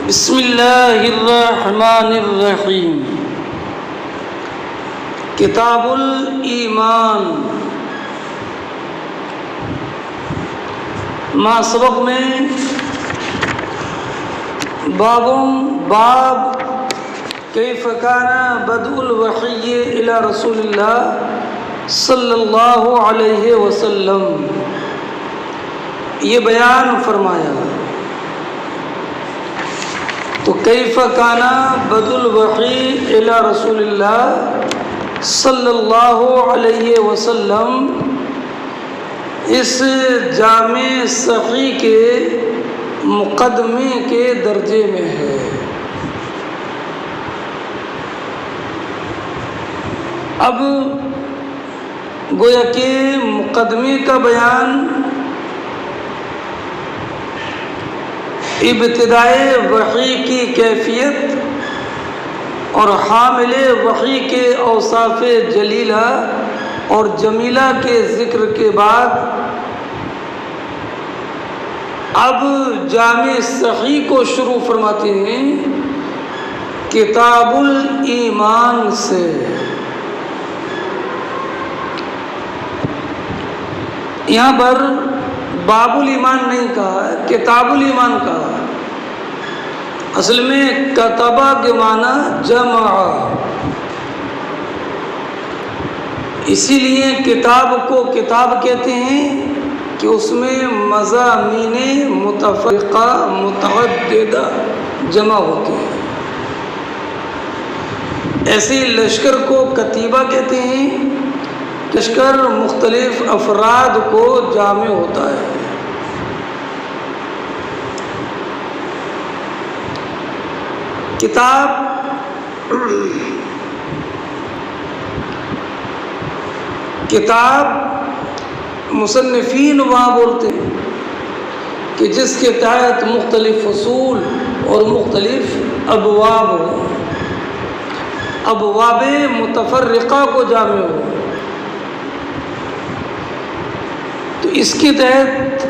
بسم اللہ الرحمن الرحیم۔ کتاب الایمان۔ ما سبق میں باب کیف کان بدء الوحی الی رسول اللہ صلی اللہ علیہ وسلم، یہ بیان فرمایا۔ تو کیف کان بدء الوحی الی رسول اللہ صلی اللہ علیہ وسلم اس جامع صحیح کے مقدمے کے درجے میں ہے۔ اب گویا کہ مقدمے کا بیان ابتدائے وحی کی کیفیت اور حامل وحی کے اوصاف جلیلہ اور جمیلہ کے ذکر کے بعد اب جامع صحیح کو شروع فرماتے ہیں کتاب الایمان سے۔ یہاں پر باب الایمان نہیں کہا، کتاب الایمان کہا۔ اصل میں کتبہ کے معنی جمع، اسی لیے کتاب کو کتاب کہتے ہیں کہ اس میں مضامین متفرقہ متعددہ جمع ہوتے ہیں۔ ایسے لشکر کو کتیبہ کہتے ہیں، لشکر مختلف افراد کو جامع ہوتا ہے۔ کتاب مصنفین وہاں بولتے ہیں کہ جس کے تحت مختلف فصول اور مختلف ابواب ہوں، ابواب متفرقہ کو جامع ہو۔ تو اس کے تحت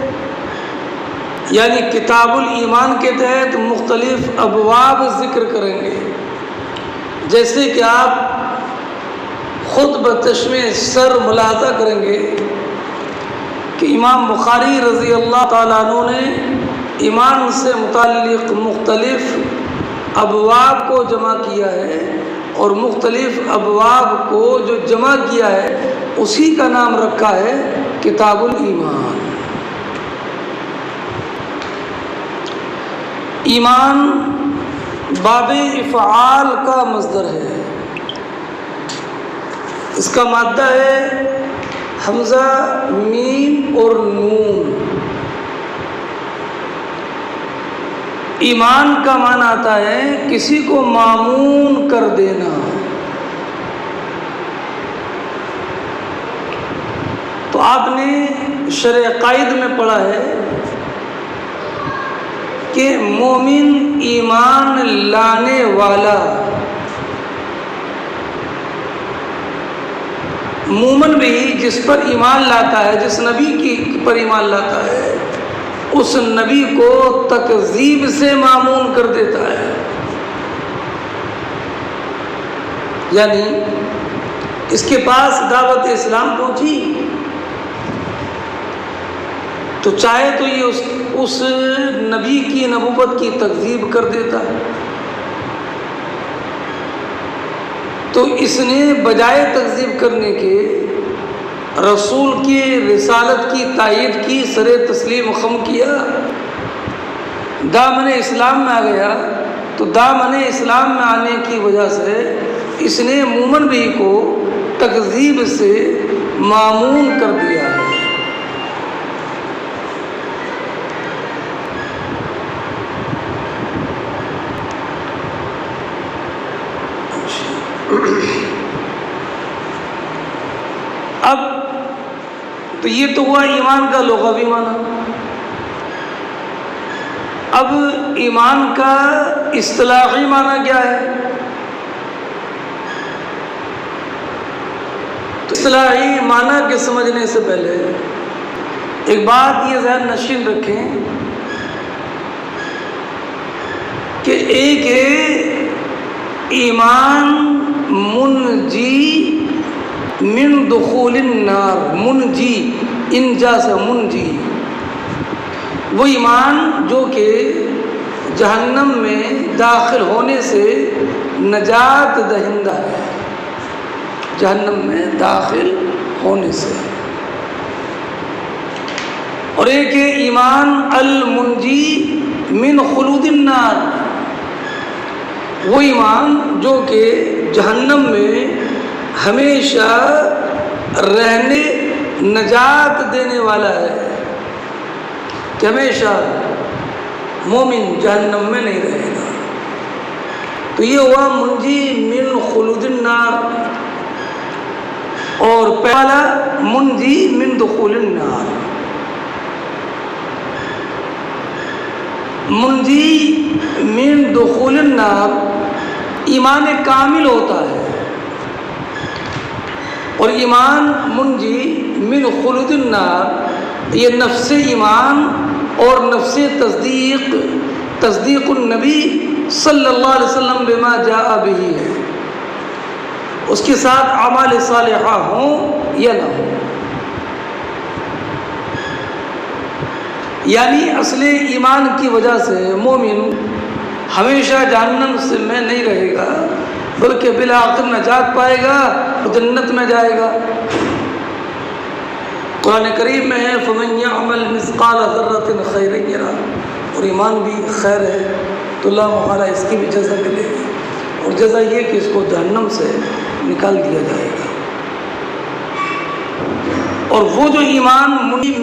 یعنی کتاب الایمان کے تحت مختلف ابواب ذکر کریں گے، جیسے کہ آپ خود بچشم سر ملاحظہ کریں گے کہ امام بخاری رضی اللہ تعالیٰ عنہ نے ایمان سے متعلق مختلف ابواب کو جمع کیا ہے، اور مختلف ابواب کو جو جمع کیا ہے اسی کا نام رکھا ہے کتاب الایمان۔ ایمان باب افعال کا مصدر ہے، اس کا مادہ ہے حمزہ میم اور نون۔ ایمان کا معنی آتا ہے کسی کو مامون کر دینا۔ تو آپ نے شرح عقائد میں پڑھا ہے کہ مومن ایمان لانے والا، مومن بھی جس پر ایمان لاتا ہے، جس نبی کی پر ایمان لاتا ہے، اس نبی کو تکذیب سے معمون کر دیتا ہے۔ یعنی اس کے پاس دعوت اسلام پہنچی تو چاہے تو یہ اس نبی کی نبوت کی تکذیب کر دیتا ہے، تو اس نے بجائے تکذیب کرنے کے رسول کی رسالت کی تائید کی، سر تسلیم خم کیا، دامن اسلام میں آ گیا۔ تو دامن اسلام میں آنے کی وجہ سے اس نے مومن بھی کو تکذیب سے معمون کر دیا ہے۔ اب تو یہ تو ہوا ایمان کا لغوی معنی۔ اب ایمان کا اصطلاحی معنی کیا ہے؟ تو اصطلاحی معنی کے سمجھنے سے پہلے ایک بات یہ ذہن نشین رکھیں کہ ایک ہے ایمان منجی من دخول النار، منجی، انجا سے منجی، وہ ایمان جو کہ جہنم میں داخل ہونے سے نجات دہندہ ہے، جہنم میں داخل ہونے سے. اور ایک ہے ایمان المنجی من خلود النار، وہ ایمان جو کہ جہنم میں ہمیشہ رہنے نجات دینے والا ہے، کہ ہمیشہ مومن جہنم میں نہیں رہے گا. تو یہ ہوا منجی من خلود النار. اور پہلا منجی من دخول النار. منجی من دخول النار ایمان کامل ہوتا ہے، اور ایمان منجی من خلود النار یہ نفس ایمان اور نفس تصدیق النبی صلی اللہ علیہ وسلم بما جاء بہ ہے. اس کے ساتھ اعمال صالحہ ہوں یا نہ ہوں. یعنی اصل ایمان کی وجہ سے مومن ہمیشہ جہنم سے میں نہیں رہے گا، بلکہ بالآخر نجات پائے گا اور جنت میں جائے گا. قرآن کریم میں ہے فَمَنْ يَعْمَلْ مِثْقَالَ ذَرَّةٍ خَيْرًا يَرَهُ، اور ایمان بھی خیر ہے تو اللہ محالہ اس کی بھی جزا ملے گی، اور جزا یہ کہ اس کو جہنم سے نکال دیا جائے گا. اور وہ جو ایمان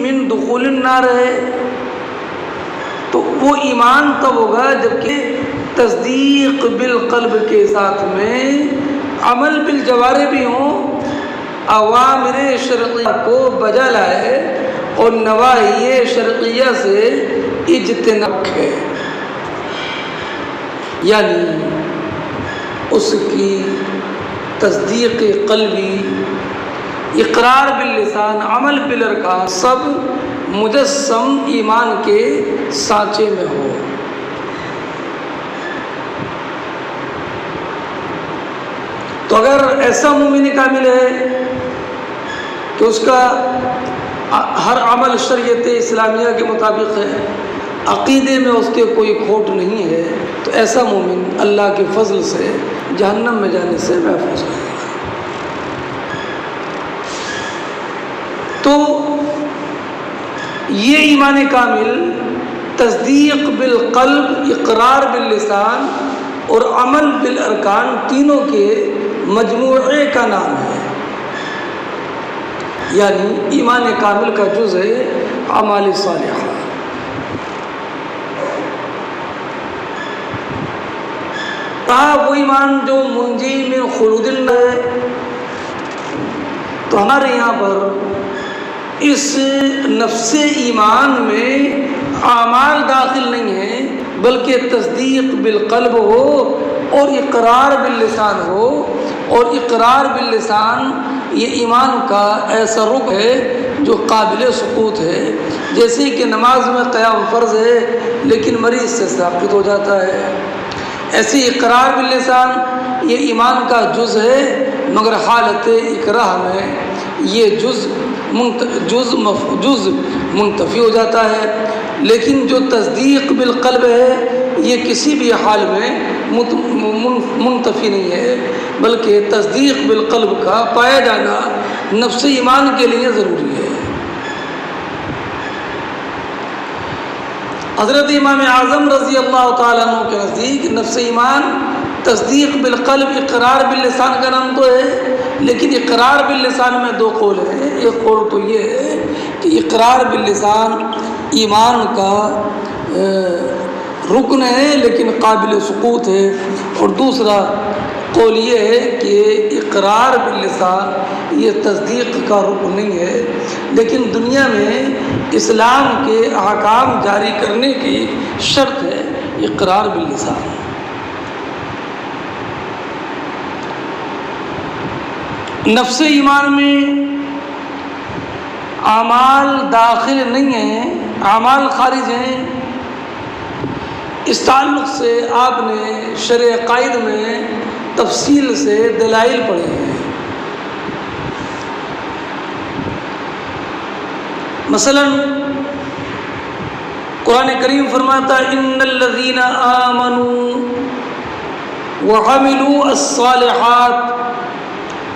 من دخول النار ہے تو وہ ایمان تب ہوگا جبکہ تصدیق بالقلب کے ساتھ میں عمل بالجوارح بھی ہوں، اوامر شرعیہ کو بجا لائے اور نواہی شرعیہ سے اجتناب ہے. یعنی اس کی تصدیق قلبی، اقرار باللسان، عمل بالارکان سب مجسم ایمان کے سانچے میں ہو. تو اگر ایسا مومن کامل ہے کہ اس کا ہر عمل شریعت اسلامیہ کے مطابق ہے، عقیدے میں اس کے کوئی کھوٹ نہیں ہے، تو ایسا مومن اللہ کے فضل سے جہنم میں جانے سے محفوظ رہے گا. تو یہ ایمان کامل تصدیق بالقلب، اقرار باللسان اور عمل بالارکان تینوں کے مجموعے کا نام ہے. یعنی ایمان کامل کا جز ہے اعمال صالحہ. وہ ایمان جو منجی من خلود النار ہے، تو ہمارے یہاں پر اس نفس ایمان میں اعمال داخل نہیں ہیں، بلکہ تصدیق بالقلب ہو اور اقرار باللسان ہو. اور اقرار باللسان یہ ایمان کا ایسا رکن ہے جو قابل سقوط ہے. جیسے کہ نماز میں قیام فرض ہے لیکن مریض سے ثابت ہو جاتا ہے، ایسے اقرار باللسان یہ ایمان کا جز ہے، مگر حالت اکراہ میں یہ جز منتفی ہو جاتا ہے. لیکن جو تصدیق بالقلب ہے یہ کسی بھی حال میں منتفی نہیں ہے، بلکہ تصدیق بالقلب کا پایا جانا نفس ایمان کے لیے ضروری ہے. حضرت امام اعظم رضی اللہ تعالیٰ عنہ کے نزدیک نفس ایمان تصدیق بالقلب، اقرار باللسان کا نام تو ہے، لیکن اقرار باللسان میں دو قول ہیں. ایک قول تو یہ ہے کہ اقرار باللسان ایمان کا رکن ہے لیکن قابل سقوط ہے، اور دوسرا قول یہ ہے کہ اقرار باللسان یہ تصدیق کا رکن نہیں ہے، لیکن دنیا میں اسلام کے احکام جاری کرنے کی شرط ہے اقرار باللسان. نفس ایمان میں اعمال داخل نہیں ہیں، اعمال خارج ہیں، اس تعلق سے آپ نے شرع عقائد میں تفصیل سے دلائل پڑھے ہیں۔ مثلا قرآن کریم فرماتا ہے ان الذین آمنوا وعملوا الصالحات،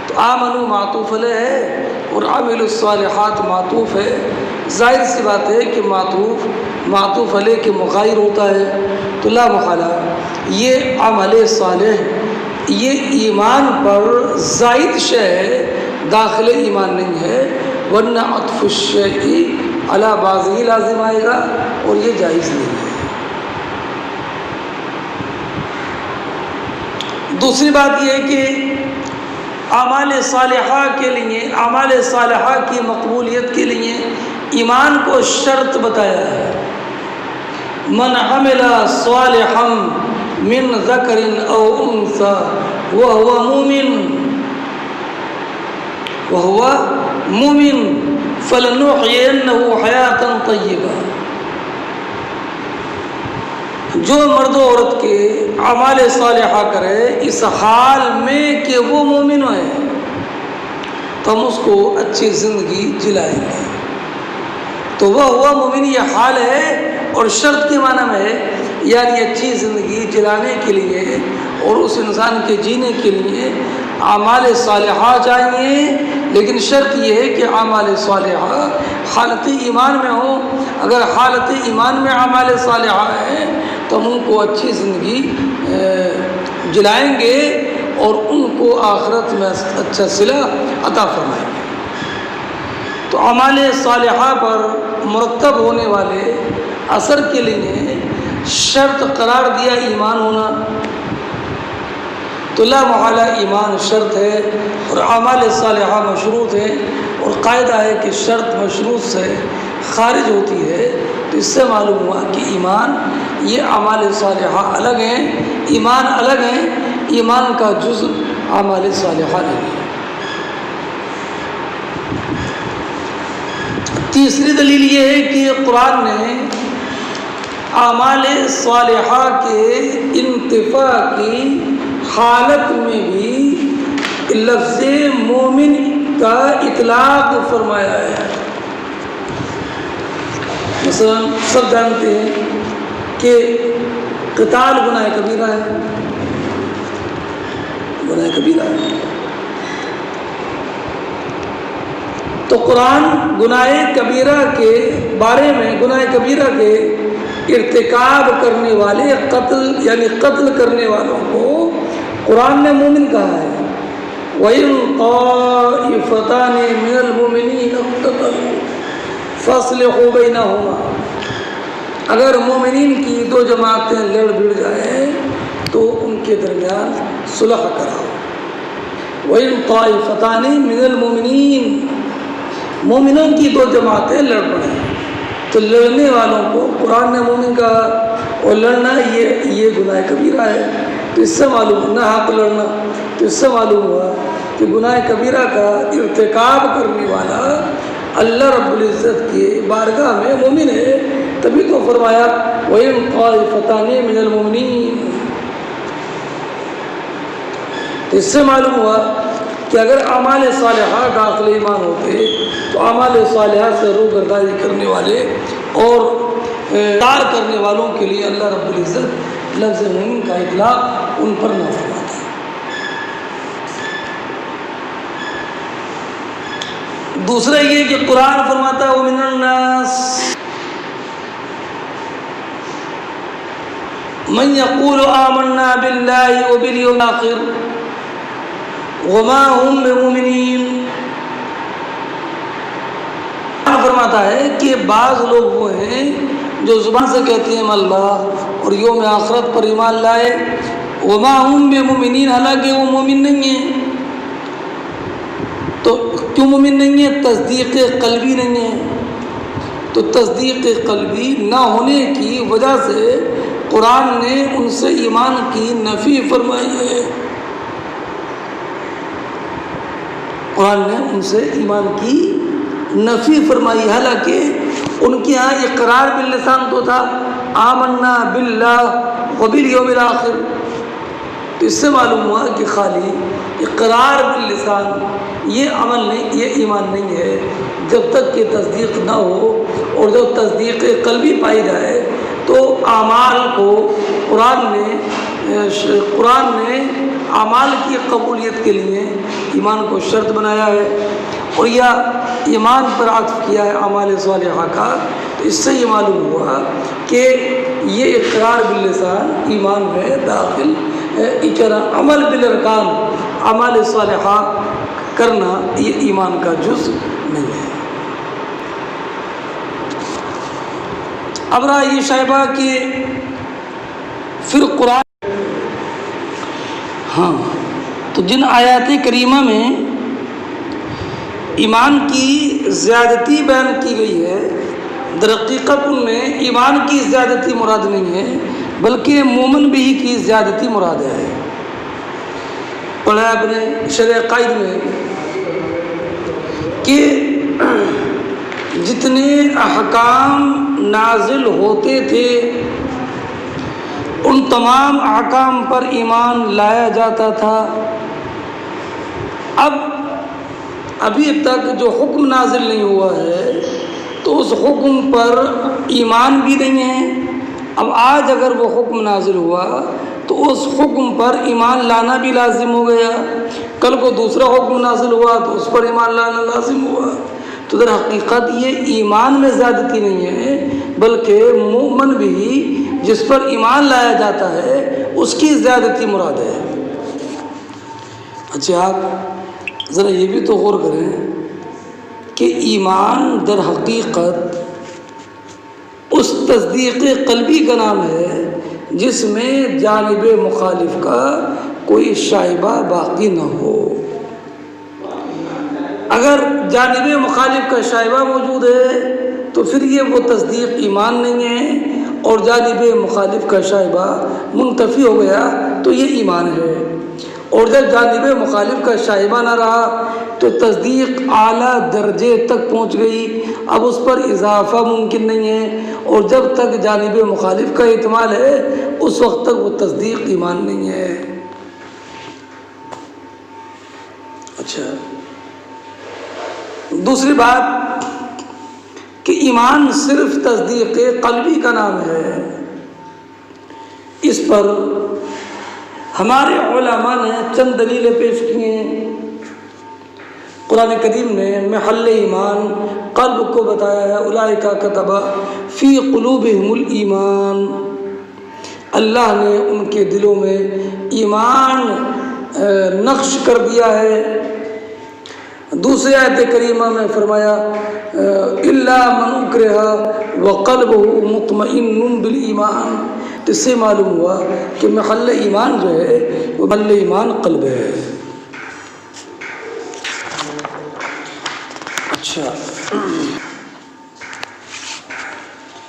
تو آمنوا معطوف علیہ ہے اور عملوا الصالحات معطوف ہے۔ ظاہر سی بات ہے کہ معطوف علیہ کے مغایر ہوتا ہے، تو لا محالہ یہ عمل صالح یہ ایمان پر زائد شے ہے، داخل ایمان نہیں ہے، ورنہ عطف الشیء علی بعضہ لازم آئے گا اور یہ جائز نہیں ہے۔ دوسری بات یہ ہے کہ اعمال صالحہ کے لیے، اعمال صالحہ کی مقبولیت کے لیے ایمان کو شرط بتایا ہے۔ من عمل صالحا من ذکر او انثى وهو مؤمن فلنحيينه حیاة طیبہ، جو مرد و عورت کے اعمال صالحہ کرے اس حال میں کہ وہ مومن ہے تو ہم اس کو اچھی زندگی جلائیں گے۔ تو وہ ہوا مومن یہ حال ہے، اور شرط کے معنی میں ہے یعنی اچھی زندگی جلانے کے لیے اور اس انسان کے جینے کے لیے اعمال صالحہ چاہیے، لیکن شرط یہ ہے کہ اعمال صالحہ حالت ایمان میں ہو۔ اگر حالت ایمان میں اعمال صالحہ ہے تو ہم ان کو اچھی زندگی جلائیں گے اور ان کو آخرت میں اچھا صلہ عطا فرمائیں گے۔ تو اعمال صالحہ پر مرتب ہونے والے اثر کے لیے شرط قرار دیا ایمان ہونا، تو لا محالہ ایمان شرط ہے اور اعمال صالحہ مشروط ہے، اور قاعدہ ہے کہ شرط مشروط سے خارج ہوتی ہے۔ تو اس سے معلوم ہوا کہ ایمان یہ اعمال صالحہ الگ ہیں، ایمان الگ ہیں، ایمان کا جزء اعمال صالحہ نہیں ہے۔ تیسری دلیل یہ ہے کہ قرآن نے اعمال صالحہ کے انتفاع کی حالت میں بھی لفظ مومن کا اطلاق فرمایا ہے۔ مثلا سب جانتے ہیں کہ قتال گناہ کبیرہ ہے، گناہ کبیرہ ہے، تو قرآن گناہ کبیرہ کے بارے میں، گناہ کبیرہ کے ارتکاب کرنے والے قتل کرنے والوں کو قرآن نے مومن کہا ہے۔ وَإِن طَائِفَتَانِ مِنَ الْمُؤْمِنِينَ اقْتَتَلُوا فَأَصْلِحُوا بَيْنَهُمَا، اگر مومنین کی دو جماعتیں لڑ بھڑ جائیں تو ان کے درمیان صلح کراؤ۔ وَإِن طَائِفَتَانِ مِنَ الْمُؤْمِنِينَ، مومنوں کی دو جماعتیں لڑ پڑیں تو لڑنے والوں کو قرآن نے مومن کہا، اور لڑنا یہ گناہ کبیرہ ہے۔ تو اس سے معلوم نہ حق لڑنا، تو اس سے معلوم ہوا کہ گناہ کبیرہ کا ارتکاب کرنے والا اللہ رب العزت کے بارگاہ میں مومن ہے، تبھی تو فرمایا وَإِن طَائِفَتَانِ مِنَ الْمُؤْمِنِينَ۔ تو اس سے معلوم ہوا کہ اگر اعمال صالحہ داخل ایمان ہوتے تو اعمال صالحہ سے روگردانی کرنے والے اور دار کرنے والوں کے لیے اللہ رب العزت لفظ مومن کا اطلاق ان پر نہ فرماتا۔ دوسرا یہ کہ قرآن فرماتا ہے وَمِنَ النَّاسِ مَن يَقُولُ آمَنَّا بِاللَّهِ وَبِالْيَوْمِ الْآخِرِ وَمَا هُمْ بِمُؤْمِنِينَ۔ فرماتا ہے کہ بعض لوگ وہ ہیں جو زبان سے کہتے ہیں اللہ اور یوم آخرت پر ایمان لائے، وَمَا هُمْ بِمُؤْمِنِينَ، حالانکہ وہ مومن نہیں ہیں۔ تو کیوں مومن نہیں ہے؟ تصدیق قلبی نہیں ہے۔ تو تصدیق قلبی نہ ہونے کی وجہ سے قرآن نے ان سے ایمان کی نفی فرمائی ہے۔ قرآن نے ان سے ایمان کی نفی فرمائی، حالانکہ ان کے ہاں اقرار باللسان تو تھا آمنا باللہ وبالیوم الآخر، تو اس سے معلوم ہوا کہ خالی اقرار باللسان یہ عمل نہیں، یہ ایمان نہیں ہے جب تک کہ تصدیق نہ ہو، اور جب تصدیق قلبی پائی جائے تو اعمال کو قرآن نے اعمال کی قبولیت کے لیے ایمان کو شرط بنایا ہے، اور یا ایمان پر عطف کیا ہے اعمال صالحہ کا، تو اس سے یہ معلوم ہوا کہ یہ اقرار باللسان ایمان میں داخل ہے، عمل بالارکان اعمال صالحہ کرنا یہ ایمان کا جز نہیں ہے۔ اب رہا یہ شائبہ کہ پھر قرآن، ہاں تو جن آیات کریمہ میں ایمان کی زیادتی بیان کی گئی ہے، در حقیقت ان میں ایمان کی زیادتی مراد نہیں ہے بلکہ مومن بھی کی زیادتی مراد ہے۔ پڑھا آپ نے شرح عقائد میں کہ جتنے احکام نازل ہوتے تھے ان تمام احکام پر ایمان لایا جاتا تھا، ابھی تک جو حکم نازل نہیں ہوا ہے تو اس حکم پر ایمان بھی نہیں ہے۔ اب آج اگر وہ حکم نازل ہوا تو اس حکم پر ایمان لانا بھی لازم ہو گیا، کل کو دوسرا حکم نازل ہوا تو اس پر ایمان لانا لازم ہوا۔ تو در حقیقت یہ ایمان میں زیادتی نہیں ہے بلکہ مومن بھی جس پر ایمان لایا جاتا ہے اس کی زیادتی مراد ہے۔ اچھا آپ ذرا یہ بھی تو غور کریں کہ ایمان در حقیقت اس تصدیق قلبی کا نام ہے جس میں جانب مخالف کا کوئی شائبہ باقی نہ ہو۔ اگر جانب مخالف کا شائبہ موجود ہے تو پھر یہ وہ تصدیق ایمان نہیں ہے، اور جانب مخالف کا شائبہ منتفی ہو گیا تو یہ ایمان ہے۔ اور جب جانب مخالف کا شائبہ نہ رہا تو تصدیق اعلیٰ درجے تک پہنچ گئی، اب اس پر اضافہ ممکن نہیں ہے، اور جب تک جانب مخالف کا احتمال ہے اس وقت تک وہ تصدیق ایمان نہیں ہے۔ اچھا دوسری بات کہ ایمان صرف تصدیق قلبی کا نام ہے، اس پر ہمارے علماء نے چند دلیلیں پیش کی ہیں۔ قرآن کریم نے محل ایمان قلب کو بتایا ہے، اولئک کتب فی قلوبہم الایمان، اللہ نے ان کے دلوں میں ایمان نقش کر دیا ہے۔ دوسری آیت کریمہ میں فرمایا الا من اکرہ وقلبہ مطمئن بالایمان، اس سے معلوم ہوا کہ محل ایمان جو ہے وہ محل ایمان قلب ہے۔ اچھا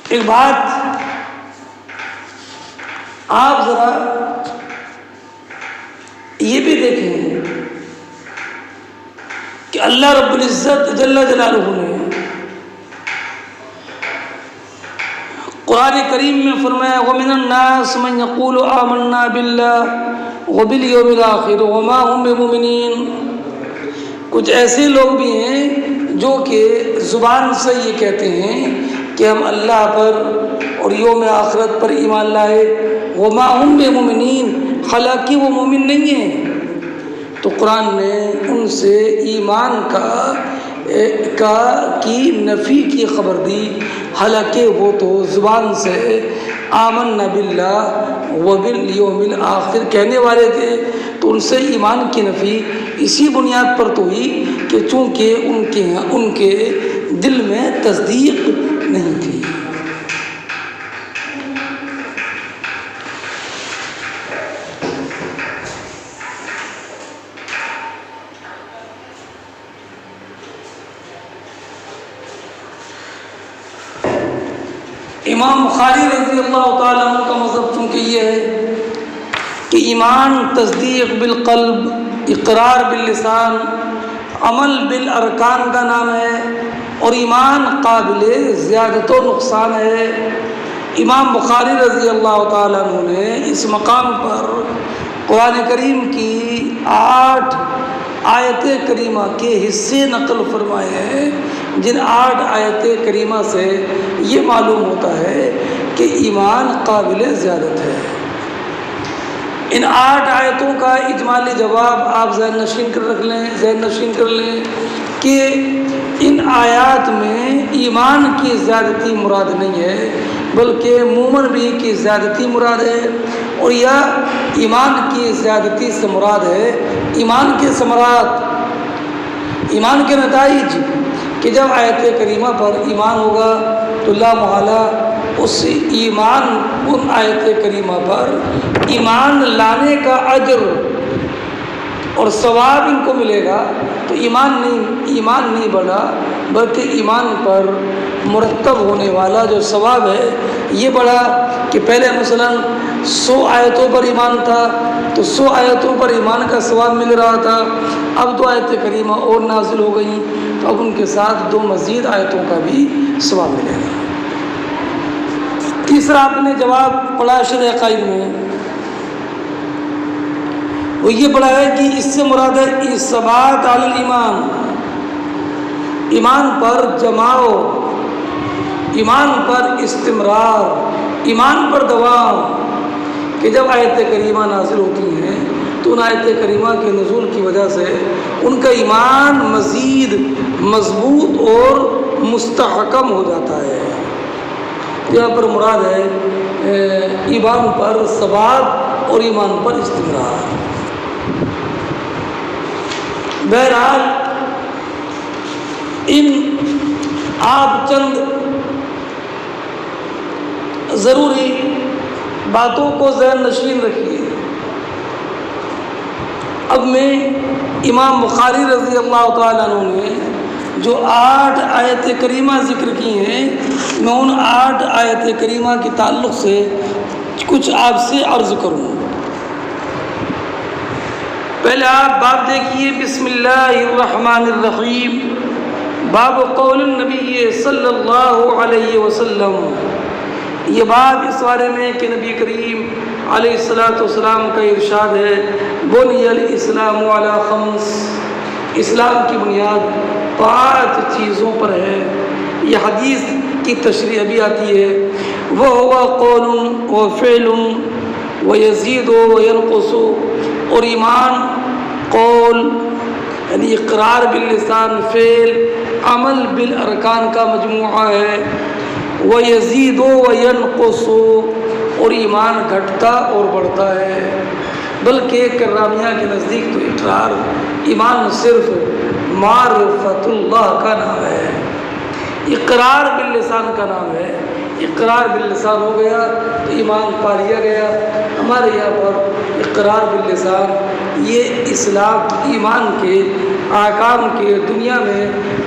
ایک بات آپ ذرا یہ بھی دیکھیں کہ اللہ رب العزت جل جلالہ نے قرآن کریم میں فرمایا وَمِنَ النَّاسِ مَنْ يَقُولُ آمَنَّا بِاللَّهِ وَبِالْيَوْمِ الْآخِرِ وَمَا هُمْ بِمُؤْمِنِينَ، کچھ ایسے لوگ بھی ہیں جو کہ زبان سے یہ کہتے ہیں کہ ہم اللہ پر اور یوم آخرت پر ایمان لائے، وَمَا هُمْ بِمُؤْمِنِينَ، حالانکہ وہ مومن نہیں ہیں۔ تو قرآن نے ان سے ایمان کی نفی کی خبر دی، حالانکہ وہ تو زبان سے آمنا باللہ وبالیوم الآخر کہنے والے تھے، تو ان سے ایمان کی نفی اسی بنیاد پر تو ہوئی کہ چونکہ ان کے دل میں تصدیق نہیں تھی۔ امام بخاری رضی اللہ تعالیٰ عنہ کا مذہب چونکہ یہ ہے کہ ایمان تصدیق بالقلب، اقرار باللسان، عمل بالارکان کا نام ہے، اور ایمان قابل زیادت و نقصان ہے، امام بخاری رضی اللہ تعالیٰ عنہ نے اس مقام پر قرآن کریم کی 8 آیت کریمہ کے حصے نقل فرمائے ہیں، جن 8 آیت کریمہ سے یہ معلوم ہوتا ہے کہ ایمان قابل زیادت ہے۔ ان 8 آیتوں کا اجمالی جواب آپ ذہن نشین کر لیں کہ ان آیات میں ایمان کی زیادتی مراد نہیں ہے، بلکہ مومن بھی کی زیادتی مراد ہے، اور یا ایمان کی زیادتی سے مراد ہے ایمان کے ثمرات، ایمان کے نتائج، کہ جب آیت کریمہ پر ایمان ہوگا تو لا محالہ اس ایمان، ان آیت کریمہ پر ایمان لانے کا اجر اور ثواب ان کو ملے گا، تو ایمان نہیں بڑھا، بلکہ ایمان پر مرتب ہونے والا جو ثواب ہے یہ بڑھا، کہ پہلے مثلا 100 آیتوں پر ایمان تھا تو 100 آیتوں پر ایمان کا ثواب مل رہا تھا، اب 2 آیت کریمہ اور نازل ہو گئیں تو اب ان کے ساتھ 2 مزید آیتوں کا بھی ثواب ملے گا۔ تیسرا آپ نے جواب پڑھا شرح عقائد میں، وہ یہ پڑھا ہے کہ اس سے مراد ہے اثبات علی الایمان، ایمان پر جماؤ، ایمان پر استمرار، ایمان پر دوام، کہ جب آیت کریمہ نازل ہوتی ہیں تو ان آیت کریمہ کے نزول کی وجہ سے ان کا ایمان مزید مضبوط اور مستحکم ہو جاتا ہے۔ یہاں پر مراد ہے ایمان پر ثبات اور ایمان پر استمرار۔ بہرحال ان آپ چند ضروری باتوں کو ذہن نشین رکھیے۔ اب میں امام بخاری رضی اللہ تعالیٰ عنہ نے جو 8 آیت کریمہ ذکر کی ہیں، میں ان 8 آیت کریمہ کے تعلق سے کچھ آپ سے عرض کروں۔ پہلے آپ باب دیکھیے، بسم اللہ الرحمن الرحیم، باب قول النبی صلی اللہ علیہ وسلم۔ یہ باب اس بارے میں کہ نبی کریم علیہ الصلاۃ والسلام کا ارشاد ہے، بنی الاسلام علی 5، اسلام کی بنیاد 5 چیزوں پر ہے۔ یہ حدیث کی تشریح بھی آتی ہے، وہ ہوا قول و فعل و یزید و ینقص، اور ایمان قول یعنی اقرار باللسان، فعل عمل بالارکان کا مجموعہ ہے، وہ یزید و ینقص، اور ایمان گھٹتا اور بڑھتا ہے۔ بلکہ کرامیہ کے نزدیک تو اقرار ایمان صرف معرفت اللہ کا نام ہے، اقرار باللسان کا نام ہے۔ اقرار باللسان ہو گیا تو ایمان پا لیا گیا۔ ہمارے یہاں پر اقرار باللسان یہ اسلام ایمان کے احکام کے دنیا میں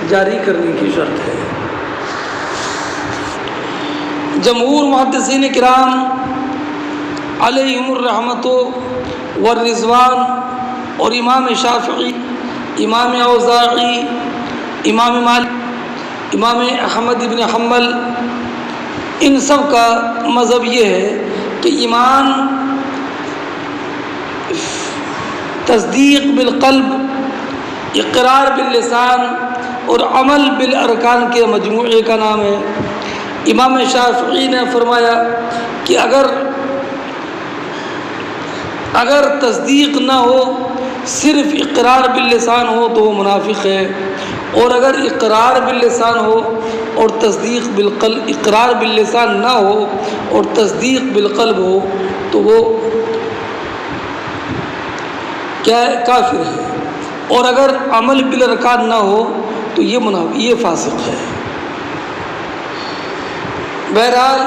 جاری کرنے کی شرط ہے۔ جمہور محدثین کرام علیہم الرحمۃ والرضوان اور امام شافعی، امام اوزاعی، امام مالک، امام احمد بن حنبل، ان سب کا مذہب یہ ہے کہ ایمان تصدیق بالقلب، اقرار باللسان اور عمل بالارکان کے مجموعے کا نام ہے۔ امام شافعی نے فرمایا کہ اگر تصدیق نہ ہو، صرف اقرار باللسان ہو تو وہ منافق ہے، اور اگر اقرار باللسان ہو اور تصدیق بالقلب، اقرار باللسان نہ ہو اور تصدیق بالقلب ہو تو وہ کیا ہے؟ کافر ہے، اور اگر عمل بالارکان نہ ہو تو یہ فاسق ہے۔ بہرحال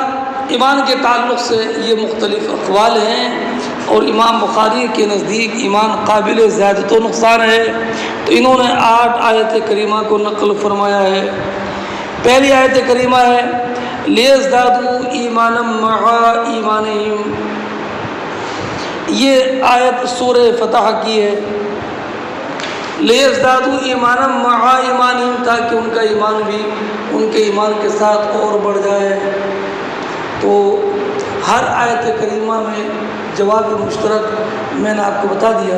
ایمان کے تعلق سے یہ مختلف اقوال ہیں، اور امام بخاری کے نزدیک ایمان قابل زیادت و نقصان ہے، تو انہوں نے 8 آیت کریمہ کو نقل فرمایا ہے۔ پہلی آیت کریمہ ہے لیزدادوا ایمانا مع ایمانہم، یہ آیت سورہ فتح کی ہے۔ لیزدادوا ایمانا مع ایمانہم، تاکہ ان کا ایمان بھی ان کے ایمان کے ساتھ اور بڑھ جائے۔ تو ہر آیت کریمہ میں جواب مشترک میں نے آپ کو بتا دیا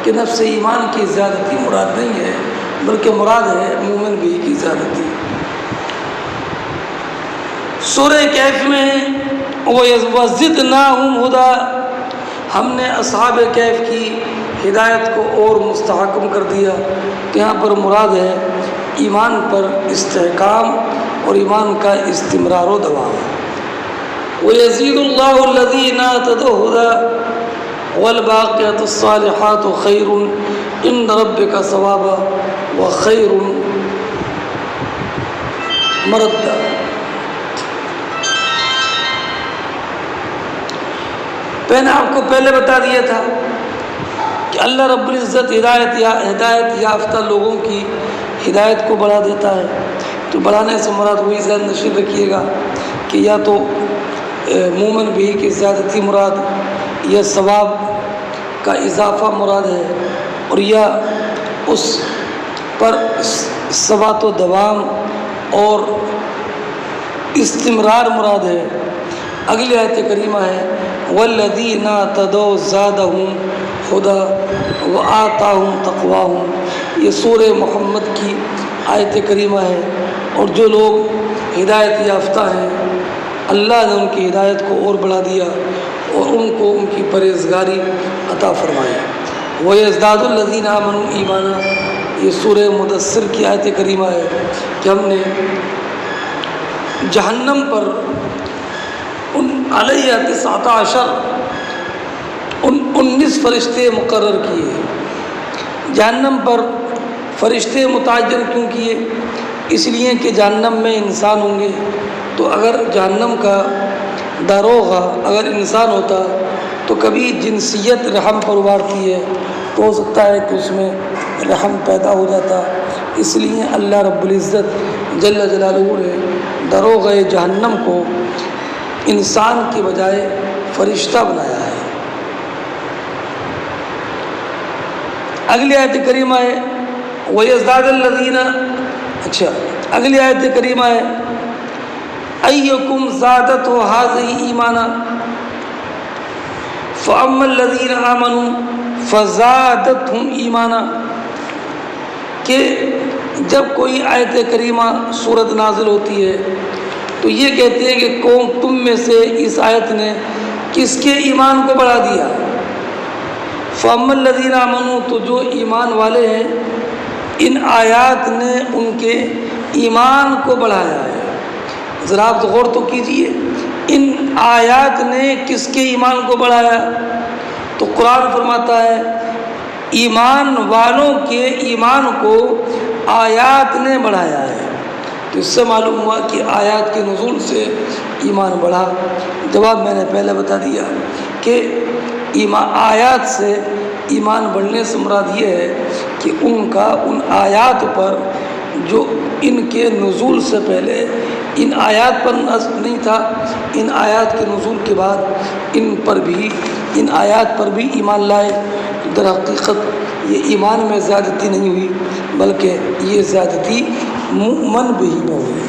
کہ نفس ایمان کی زیادتی مراد نہیں ہے، بلکہ مراد ہے مومن بھی کی زیادتی۔ سورہ کہف میں وَزِدْنَاهُمْ هُدًى، ہم نے اصحاب کہف کی ہدایت کو اور مستحکم کر دیا، کہ یہاں پر مراد ہے ایمان پر استحکام اور ایمان کا استمرار و دوام۔ وَيَزِيدُ اللَّهُ الَّذِينَ اهْتَدَوْا هُدًى وَالْبَاقِيَاتُ الصَّالِحَاتُ خَيْرٌ عِندَ رَبِّكَ ثَوَابًا وَخَيْرٌ مَرَدًّا۔ میں نے آپ کو پہلے بتا دیا تھا کہ اللہ رب العزت ہدایت یافتہ لوگوں کی ہدایت کو بڑھا دیتا ہے۔ تو بڑھانے سے مراد وہی ذہن نشین رکھیے گا کہ یا تو مومن بھی کی زیادتی مراد، یا ثواب کا اضافہ مراد ہے، اور یا اس پر ثبات و دوام اور استمرار مراد ہے۔ اگلی آیت کریمہ ہے وَالَّذِينَ اهْتَدَوْا زَادَهُمْ هُدًى وَآتَاهُمْ تَقْوَاهُمْ، یہ سورہ محمد کی آیت کریمہ ہے، اور جو لوگ ہدایت یافتہ ہیں اللہ نے ان کی ہدایت کو اور بڑھا دیا اور ان کو ان کی پرہیزگاری عطا فرمائی۔ وَيَزْدَادُ الَّذِينَ آمَنُوا ایمانا، یہ سورہ مدثر کی آیت کریمہ ہے کہ ہم نے جہنم پر علیہ 19 فرشتے مقرر کیے۔ جہنم پر فرشتے متعین کیوں کیے؟ اس لیے کہ جہنم میں انسان ہوں گے، تو اگر جہنم کا داروغہ اگر انسان ہوتا تو کبھی جنسیت رحم پر ابھارتی ہے، تو ہو سکتا ہے کہ اس میں رحم پیدا ہو جاتا۔ اس لیے اللہ رب العزت جل جلالہ نے داروغہ جہنم کو انسان کی بجائے فرشتہ بنایا ہے۔ اگلی آیت کریمہ ہے وَيَزْدَادَ الَّذِينَ، اگلی آیت کریمہ ہے أَيُّكُمْ زَادَتْهُ هَٰذِهِ إِيمَانًا فَأَمَّا الَّذِينَ آمَنُوا فَزَادَتْهُمْ إِيمَانًا، کہ جب کوئی آیت کریمہ سورت نازل ہوتی ہے تو یہ کہتے ہیں کہ قوم تم میں سے اس آیت نے کس کے ایمان کو بڑھا دیا؟ فَأَمَّا الَّذِينَ آمَنُوا، تو جو ایمان والے ہیں ان آیات نے ان کے ایمان کو بڑھایا ہے۔ ذرا آپ غور تو کیجئے، ان آیات نے کس کے ایمان کو بڑھایا؟ تو قرآن فرماتا ہے ایمان والوں کے ایمان کو آیات نے بڑھایا ہے۔ تو اس سے معلوم ہوا کہ آیات کے نزول سے ایمان بڑھا۔ جواب میں نے پہلے بتا دیا کہ آیات سے ایمان بڑھنے سے مراد یہ ہے کہ ان کا ان آیات پر جو ان کے نزول سے پہلے ان آیات پر نصب نہیں تھا، ان آیات کے نزول کے بعد ان آیات پر بھی ایمان لائے۔ در حقیقت یہ ایمان میں زیادتی نہیں ہوئی، بلکہ یہ زیادتی مؤمن بھی میں ہوئی۔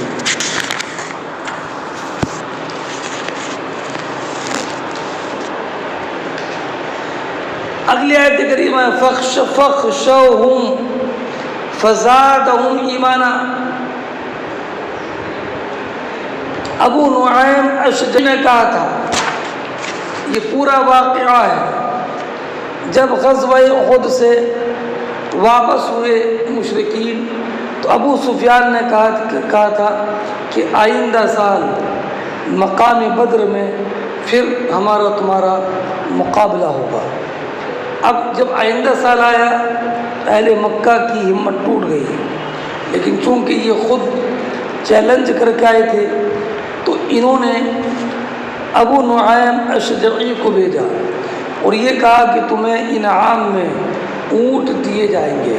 اگلی آیت کریمہ ہے فَخْشَوْهُمْ فَزَادَهُمْ إِيمَانًا۔ ابو نعیم اشجعی نے کہا تھا، یہ پورا واقعہ ہے جب غزوہ احد سے واپس ہوئے مشرکین، تو ابو سفیان نے کہا تھا کہ آئندہ سال مقام بدر میں پھر ہمارا تمہارا مقابلہ ہوگا۔ اب جب آئندہ سال آیا اہل مکہ کی ہمت ٹوٹ گئی، لیکن چونکہ یہ خود چیلنج کر کے آئے تھے تو انہوں نے ابو نعیم اشجعی کو بھیجا اور یہ کہا کہ تمہیں انعام میں اونٹ دیے جائیں گے،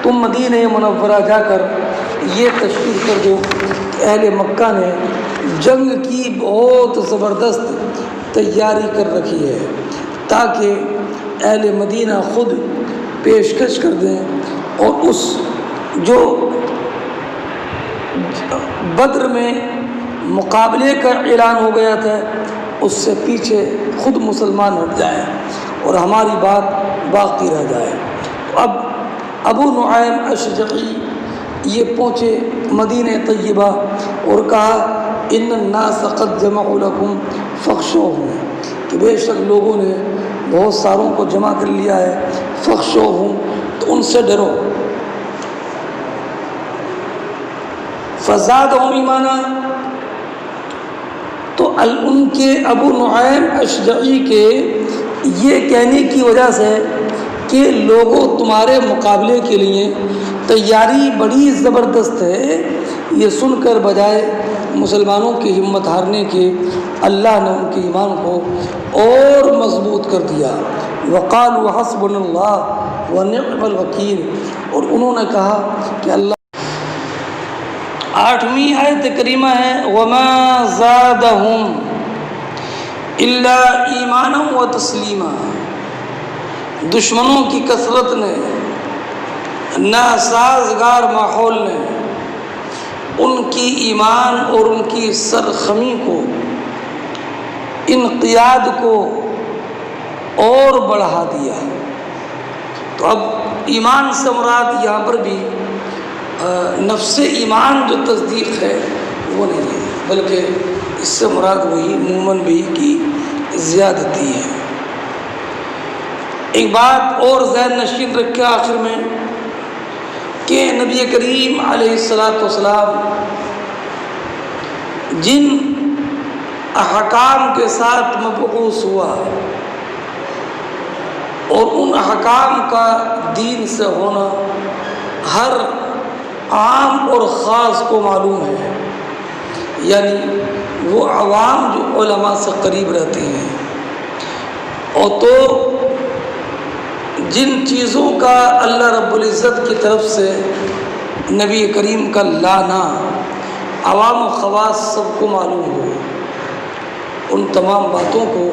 تم مدینہ منورہ جا کر یہ تشہیر کر دو کہ اہل مکہ نے جنگ کی بہت زبردست تیاری کر رکھی ہے، تاکہ اہل مدینہ خود پیشکش کر دیں اور اس جو بدر میں مقابلے کا اعلان ہو گیا تھا اس سے پیچھے خود مسلمان ہٹ جائیں اور ہماری بات باقی رہ جائے۔ اب ابو نعیم اشجعی یہ پہنچے مدینہ طیبہ اور کہا ان الناس قد جمعوا لکم فاخشوہم، کہ بے شک لوگوں نے بہت ساروں کو جمع کر لیا ہے، فاخشوہم، تو ان سے ڈرو۔ فزادہم ایمانا، تو ان کے ابو نعیم اشجعی کے یہ کہنے کی وجہ سے کہ لوگوں تمہارے مقابلے کے لیے تیاری بڑی زبردست ہے، یہ سن کر بجائے مسلمانوں کی ہمت ہارنے کے اللہ نے ان کے ایمان کو اور مضبوط کر دیا۔ وقالوا حسبنا اللہ ونعم الوکیل، اور انہوں نے کہا کہ اللہ۔ 8ویں آیت کریمہ ہے وما زادہم الا ایمانا و تسلیما، دشمنوں کی کثرت نے، ناسازگار ماحول نے ان کی ایمان اور ان کی سرخمی کو، انقیاد کو اور بڑھا دیا۔ تو اب ایمان سے مراد یہاں پر بھی نفس ایمان جو تصدیق ہے وہ نہیں ہے، بلکہ اس سے مراد وہی مومن بھی کی زیادتی ہے۔ ایک بات اور ذہن نشین رکھے آخر میں کہ نبی کریم علیہ السلام جن احکام کے ساتھ مبعوث ہوا اور ان احکام کا دین سے ہونا ہر عام اور خاص کو معلوم ہے، یعنی وہ عوام جو علماء سے قریب رہتے ہیں، اور تو جن چیزوں کا اللہ رب العزت کی طرف سے نبی کریم کا لانا عوام و خواص سب کو معلوم ہو، ان تمام باتوں کو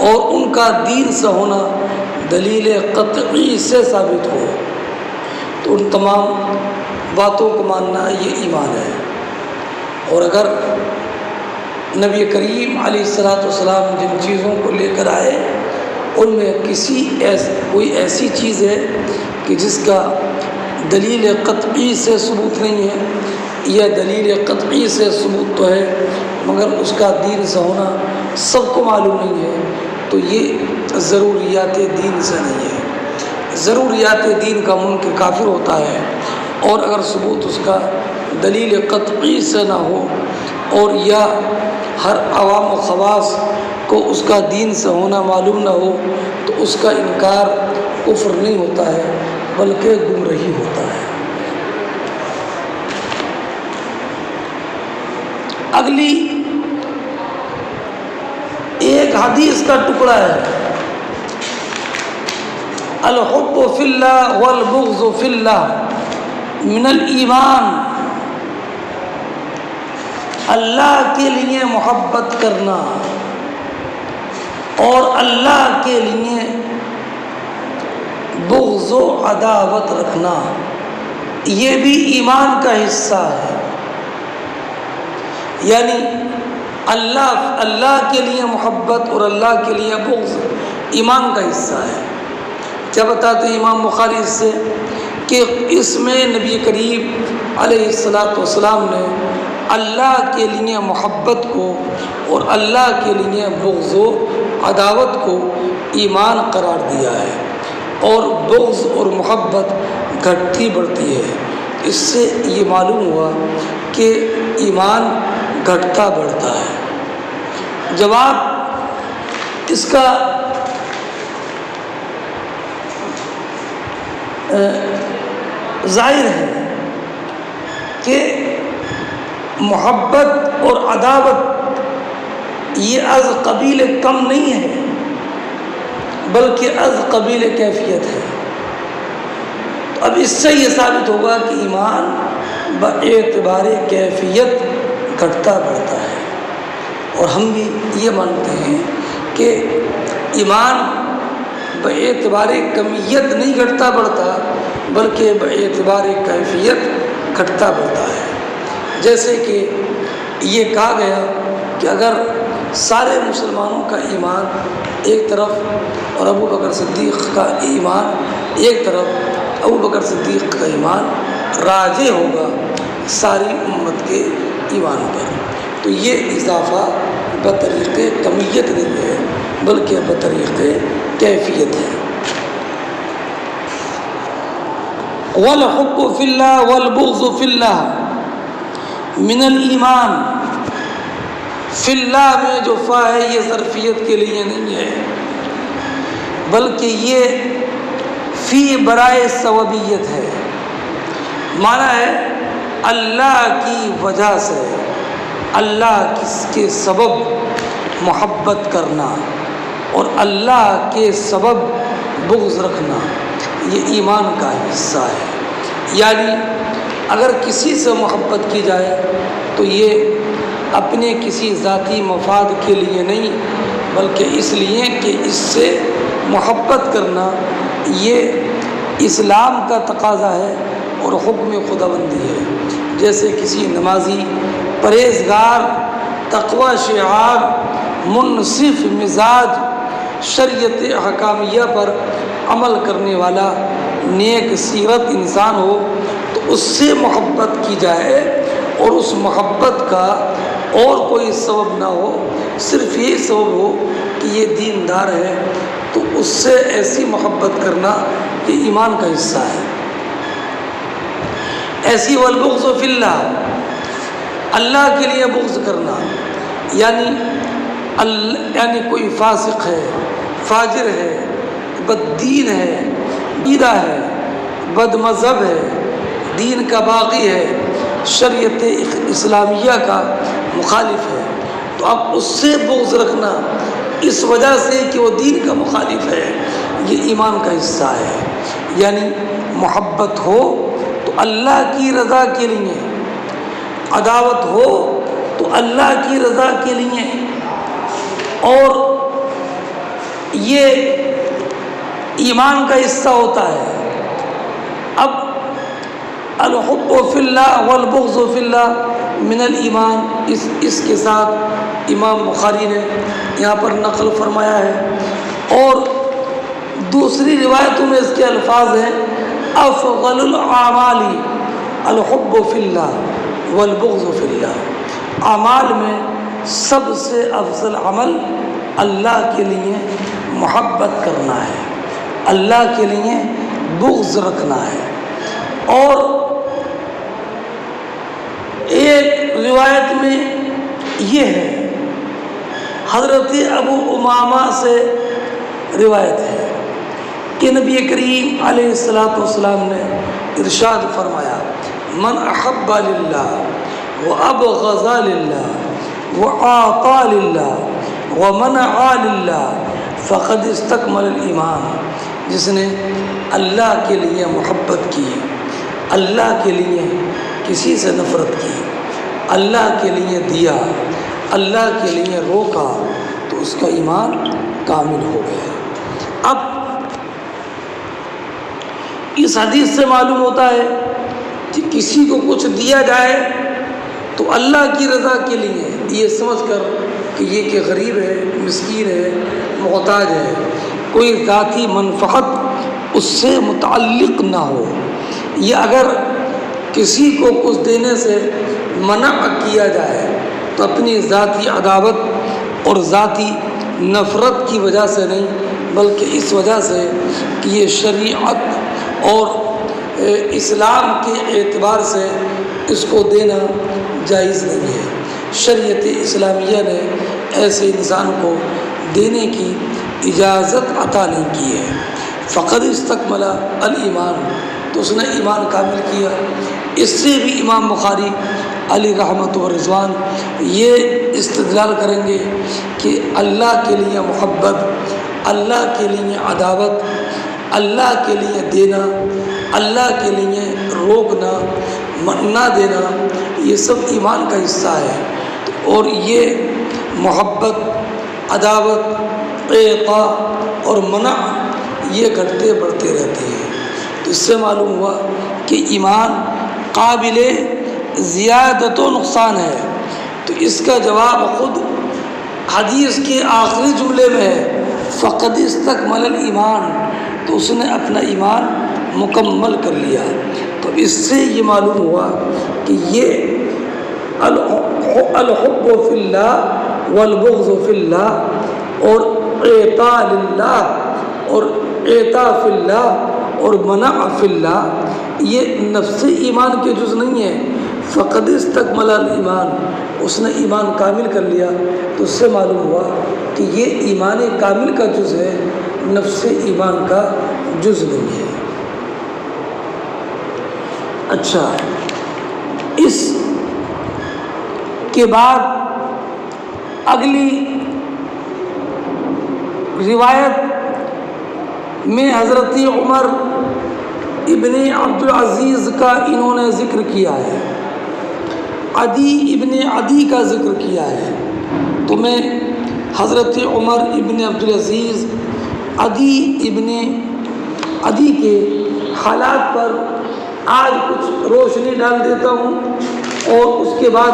اور ان کا دین سے ہونا دلیل قطعی سے ثابت ہو، تو ان تمام باتوں کو ماننا یہ ایمان ہے۔ اور اگر نبی کریم علیہ السلام جن چیزوں کو لے کر آئے ان میں کوئی ایسی چیز ہے کہ جس کا دلیل قطعی سے ثبوت نہیں ہے، یا دلیل قطعی سے ثبوت تو ہے مگر اس کا دین سے ہونا سب کو معلوم نہیں ہے، تو یہ ضروریات دین سے نہیں ہے۔ ضروریات دین کا منکر کافر ہوتا ہے، اور اگر ثبوت اس کا دلیل قطعی سے نہ ہو اور یا ہر عوام و خواص کو اس کا دین سے ہونا معلوم نہ ہو، تو اس کا انکار کفر نہیں ہوتا ہے بلکہ گمراہی ہوتا ہے۔ اگلی ایک حدیث کا ٹکڑا ہے الحب فی اللہ والبغض فی اللہ من الایمان، اللہ کے لیے محبت کرنا اور اللہ کے لیے بغض و عداوت رکھنا یہ بھی ایمان کا حصہ ہے۔ یعنی اللہ کے لیے محبت اور اللہ کے لیے بغض ایمان کا حصہ ہے۔ کیا بتاتے ہیں امام بخاری اس سے کہ اس میں نبی کریم علیہ السلام نے اللہ کے لیے محبت کو اور اللہ کے لیے بغض و عداوت کو ایمان قرار دیا ہے، اور بغض اور محبت گھٹتی بڑھتی ہے۔ اس سے یہ معلوم ہوا کہ ایمان گھٹتا بڑھتا ہے۔ جواب اس کا ظاہر ہے کہ محبت اور عداوت یہ از قبیل کم نہیں ہے بلکہ از قبیل کیفیت ہے۔ تو اب اس سے یہ ثابت ہوگا کہ ایمان باعتبار کیفیت گھٹتا بڑھتا ہے، اور ہم بھی یہ مانتے ہیں کہ ایمان باعتبار کمیت نہیں گھٹتا بڑھتا بلکہ باعتبار کیفیت گھٹتا بڑھتا ہے۔ جیسے کہ یہ کہا گیا کہ اگر سارے مسلمانوں کا ایمان ایک طرف اور ابو بکر صدیق کا ایمان ایک طرف، ابو بکر صدیق کا ایمان راجح ہوگا ساری امت کے ایمان پر، تو یہ اضافہ بطریق کمیت نہیں ہے بلکہ بطریق کیفیت ہے۔ والحب فی اللہ والبغض فی اللہ من الایمان، فی اللہ میں جو فا ہے یہ ظرفیت کے لیے نہیں ہے بلکہ یہ فی برائے سببیت ہے، معنی ہے اللہ کی وجہ سے، اللہ کے سبب محبت کرنا اور اللہ کے سبب بغض رکھنا، یہ ایمان کا حصہ ہے۔ یعنی اگر کسی سے محبت کی جائے تو یہ اپنے کسی ذاتی مفاد کے لیے نہیں بلکہ اس لیے کہ اس سے محبت کرنا یہ اسلام کا تقاضا ہے اور حکم خداوندی ہے۔ جیسے کسی نمازی، پرہیزگار، تقوی شعار، منصف مزاج، شریعت حکامیہ پر عمل کرنے والا نیک سیرت انسان ہو تو اس سے محبت کی جائے اور اس محبت کا اور کوئی سبب نہ ہو، صرف یہی سبب ہو کہ یہ دیندار ہے، تو اس سے ایسی محبت کرنا یہ ایمان کا حصہ ہے۔ ایسی والبغض فی اللہ، اللہ کے لیے بغض کرنا، یعنی کوئی فاسق ہے، فاجر ہے، بددین ہے، بیدہ ہے، بد مذہب ہے، دین کا باغی ہے، شریعت اسلامیہ کا مخالف ہے، تو اب اس سے بغض رکھنا اس وجہ سے کہ وہ دین کا مخالف ہے، یہ ایمان کا حصہ ہے۔ یعنی محبت ہو تو اللہ کی رضا کے لیے، عداوت ہو تو اللہ کی رضا کے لیے، اور یہ ایمان کا حصہ ہوتا ہے۔ اب الحب فی اللہ والبغض فی اللہ من الایمان، اس کے ساتھ امام بخاری نے یہاں پر نقل فرمایا ہے، اور دوسری روایتوں میں اس کے الفاظ ہیں افضل الاعمال الحب فی اللہ والبغض فی اللہ، اعمال میں سب سے افضل عمل اللہ کے لیے محبت کرنا ہے، اللہ کے لیے بغض رکھنا ہے۔ اور ایک روایت میں یہ ہے، حضرت ابو امامہ سے روایت ہے کہ نبی کریم علیہ الصلوۃ نے ارشاد فرمایا، من احب للہ وابغض للہ وعاطى للہ ومنع للہ فقد استکمل الایمان، جس نے اللہ کے لیے محبت کی، اللہ کے لیے کسی سے نفرت کی، اللہ کے لیے دیا، اللہ کے لیے روکا، تو اس کا ایمان کامل ہو گیا۔ اب اس حدیث سے معلوم ہوتا ہے کہ کسی کو کچھ دیا جائے تو اللہ کی رضا کے لیے، یہ سمجھ کر کہ یہ کہ غریب ہے، مسکین ہے، محتاج ہے، کوئی ذاتی منفعت اس سے متعلق نہ ہو، یہ اگر کسی کو کچھ دینے سے منع کیا جائے تو اپنی ذاتی عداوت اور ذاتی نفرت کی وجہ سے نہیں بلکہ اس وجہ سے کہ یہ شریعت اور اسلام کے اعتبار سے اس کو دینا جائز نہیں ہے۔ شریعت اسلامیہ نے ایسے انسان کو دینے کی اجازت عطا نہیں کی ہے۔ فقد استکمل الایمان، تو اس نے ایمان کامل کیا۔ اس سے بھی امام بخاری علی رحمت و رضوان یہ استدلال کریں گے کہ اللہ کے لیے محبت، اللہ کے لیے عداوت، اللہ کے لیے دینا، اللہ کے لیے روکنا، نہ دینا، یہ سب ایمان کا حصہ ہے، اور یہ محبت، عداوت، اعطاء اور منع یہ گھٹتے بڑھتے رہتے ہیں۔ تو اس سے معلوم ہوا کہ ایمان قابل زیادت و نقصان ہے، تو اس کا جواب خود حدیث کے آخری جملے میں ہے، فقد استکمل الایمان، تو اس نے اپنا ایمان مکمل کر لیا۔ تو اس سے یہ معلوم ہوا کہ یہ الحب فی اللہ والبغض فی اللہ، اور اعطاء للہ اور اعطاء فی اللہ اور منع فی اللہ، یہ نفس ایمان کے جز نہیں ہے۔ فقد استکمل الایمان، اس نے ایمان کامل کر لیا، تو اس سے معلوم ہوا کہ یہ ایمان کامل کا جز ہے، نفس ایمان کا جز نہیں ہے۔ اچھا، اس کے بعد اگلی روایت میں حضرت عمر ابن عبدالعزیز کا انہوں نے ذکر کیا ہے، عدی ابن عدی کا ذکر کیا ہے۔ تو میں حضرت عمر ابن عبدالعزیز عدی ابن عدی کے حالات پر آج کچھ روشنی ڈال دیتا ہوں، اور اس کے بعد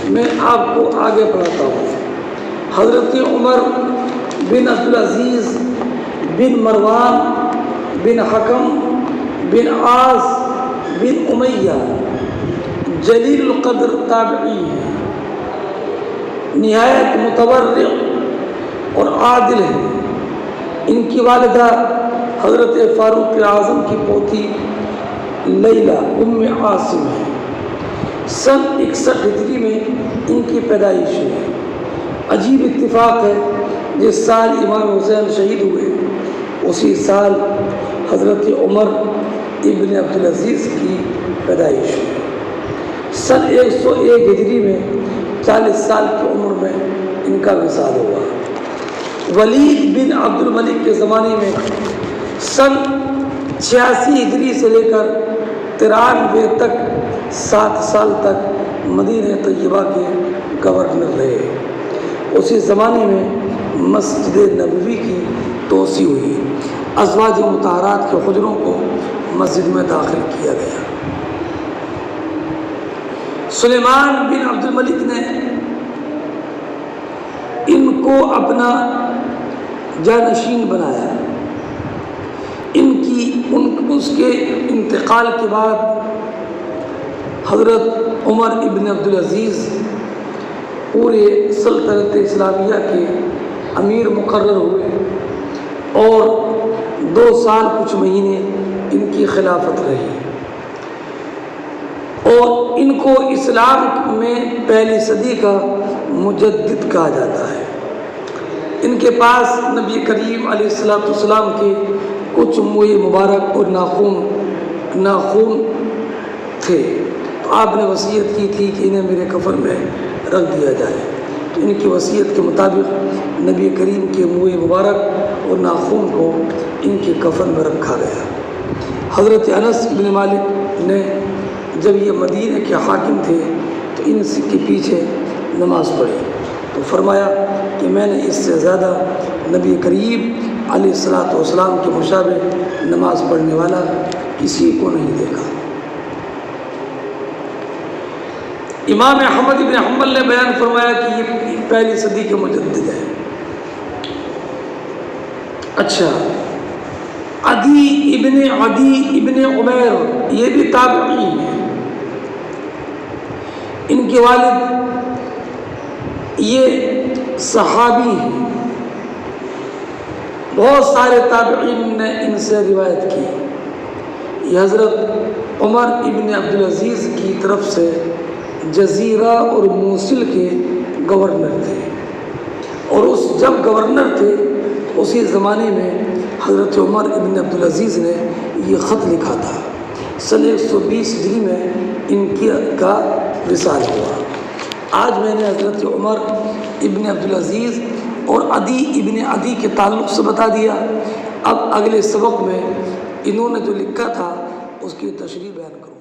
میں آپ کو آگے پڑھاتا ہوں۔ حضرت عمر بن عبدالعزیز بن مروان بن حکم بن عاص بن امیہ جلیل القدر تابعی ہیں، نہایت متورع اور عادل ہیں۔ ان کی والدہ حضرت فاروق اعظم کی پوتی لیلہ ام عاصم ہے۔ سن 61 ہجری میں ان کی پیدائش ہے۔ عجیب اتفاق ہے، جس سال امام حسین شہید ہوئے اسی سال حضرت عمر ابن عبدالعزیز کی پیدائش ہے۔ سن 101 ہجری میں 40 سال کی عمر میں ان کا وصال ہوا۔ ولید بن عبد الملک کے زمانے میں سن 86 ہجری سے لے کر 93 تک 7 سال تک مدینہ طیبہ کے گورنر رہے۔ اسی زمانے میں مسجد نبوی کی توسیع ہوئی، ازواج مطہرات کے حجروں کو مسجد میں داخل کیا گیا۔ سلیمان بن عبد الملک نے ان کو اپنا جانشین بنایا۔ اس کے انتقال کے بعد حضرت عمر ابن عبدالعزیز پورے سلطنت اسلامیہ کے امیر مقرر ہوئے، اور 2 سال کچھ مہینے ان کی خلافت رہی، اور ان کو اسلام میں پہلی صدی کا مجدد کہا جاتا ہے۔ ان کے پاس نبی کریم علیہ السلام کے کچھ موئے مبارک اور ناخون تھے، تو آپ نے وصیت کی تھی کہ انہیں میرے کفن میں رکھ دیا جائے۔ تو ان کی وصیت کے مطابق نبی کریم کے موئے مبارک اور ناخون کو ان کے کفن میں رکھا گیا۔ حضرت انس بن مالک نے جب یہ مدینہ کے حاکم تھے تو ان کے پیچھے نماز پڑھی، تو فرمایا کہ میں نے اس سے زیادہ نبی کریم علیہ السلام کے مشابہ نماز پڑھنے والا کسی کو نہیں دیکھا۔ امام احمد بن حنبل نے بیان فرمایا کہ یہ پہلی صدی کے مجدد ہے۔ اچھا، عدی ابن عمیر یہ بھی تابعی ہیں۔ ان کے والد یہ صحابی ہیں، بہت سارے تابعین نے ان سے روایت کی۔ یہ حضرت عمر ابن عبدالعزیز کی طرف سے جزیرہ اور موصل کے گورنر تھے، اور جب گورنر تھے اسی زمانے میں حضرت عمر ابن عبدالعزیز نے یہ خط لکھا تھا۔ سن 120 ہجری میں ان کا وصال ہوا۔ آج میں نے حضرت عمر ابن عبدالعزیز اور عدی ابن عدی کے تعلق سے بتا دیا۔ اب اگلے سبق میں انہوں نے جو لکھا تھا اس کی تشریح بیان کروں۔